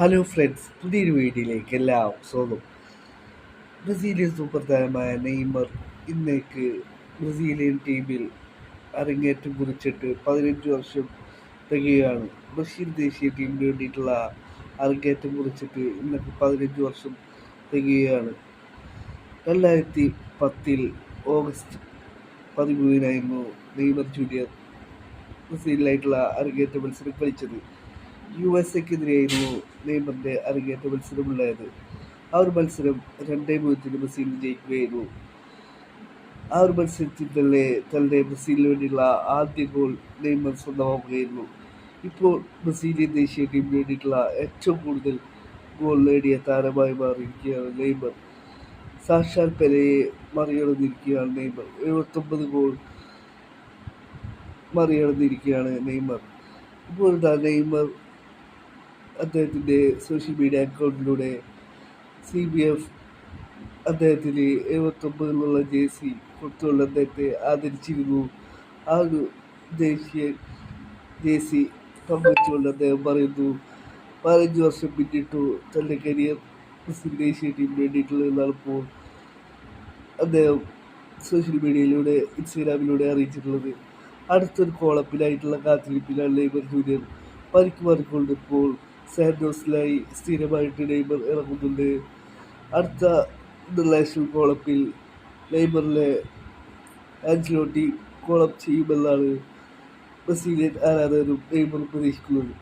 Hello friends, പുതിയൊരു വീഡിയോയിലേക്ക് എല്ലാവർക്കും സ്വാഗതം. ബ്രസീലിയൻ സൂപ്പർ താരമായ നെയ്മർ ഇന്നേക്ക് ബ്രസീലിയൻ ടീമിൽ അരങ്ങേറ്റം കുറിച്ചിട്ട് 15 വർഷം തികയാണ്. ബ്രസീൽ ദേശീയ ടീമിന് വേണ്ടിയിട്ടുള്ള അരങ്ങേറ്റം കുറിച്ചിട്ട് ഇന്നേക്ക് 15 വർഷം തികയാണ്. 2010 ഓഗസ്റ്റ് 13 നെയ്മർ ജൂനിയർ ബ്രസീലിനായിട്ടുള്ള അരങ്ങേറ്റ മത്സരം കളിച്ചത്. USA-ക്കെതിരെയായിരുന്നു നെയ്മറിന്റെ അരങ്ങേറ്റ മത്സരമുണ്ടായത്. ആ ഒരു മത്സരം 2-0 ബ്രസീൽ ജയിക്കുകയായിരുന്നു. ആ ഒരു മത്സരത്തിൽ തന്നെ തന്റെ ബ്രസീലിന് വേണ്ടിയുള്ള ആദ്യ ഗോൾ നെയ്മർ സ്വന്തമാക്കുകയായിരുന്നു. ഇപ്പോൾ ബ്രസീലിയൻ ദേശീയ ടീമിന് വേണ്ടിയിട്ടുള്ള ഏറ്റവും കൂടുതൽ ഗോൾ നേടിയ താരമായി മാറിയിരിക്കുകയാണ് നെയ്മർ. സാക്ഷാൽ പെലെയെ മറികടന്നിരിക്കുകയാണ് നെയ്മർ. 79 ഗോൾ മറികടന്നിരിക്കുകയാണ് നെയ്മർ. ഇപ്പോൾ നെയ്മർ അദ്ദേഹത്തിൻ്റെ സോഷ്യൽ മീഡിയ അക്കൗണ്ടിലൂടെ CBF അദ്ദേഹത്തിന് 79 ജേഴ്സി കൊടുത്തുകൊണ്ട് അദ്ദേഹത്തെ ആദരിച്ചിരുന്നു. ആ ഒരു ദേശീയ ജേഴ്സി പങ്കുവച്ചുകൊണ്ട് അദ്ദേഹം പറയുന്നു, 15 വർഷം പിന്നിട്ടു തൻ്റെ കരിയർ ബ്രസീൽ ദേശീയ ടീമിന് വേണ്ടിയിട്ടുള്ളതെന്നാണ് ഇപ്പോൾ അദ്ദേഹം സോഷ്യൽ മീഡിയയിലൂടെ ഇൻസ്റ്റഗ്രാമിലൂടെ അറിയിച്ചിട്ടുള്ളത്. അടുത്തൊരു കോളപ്പിലായിട്ടുള്ള കാത്തിരിപ്പിലാണ് നെയ്മർ ജൂനിയർ. പരിക്ക് മാറിക്കൊണ്ട് ഇപ്പോൾ സാന്റോസിലായി സ്ഥിരമായിട്ട് നെയ്മർ ഇറങ്ങുന്നുണ്ട്. അടുത്ത ഇന്റർനാഷണൽ കോളപ്പിൽ നെയ്മറിനെ ആൻസിലോട്ടി കോളപ്പ് ചെയ്യുമെന്നാണ് ബ്രസീലിയൻ ആരാധകരും നെയ്മറും പ്രതീക്ഷിക്കുന്നത്.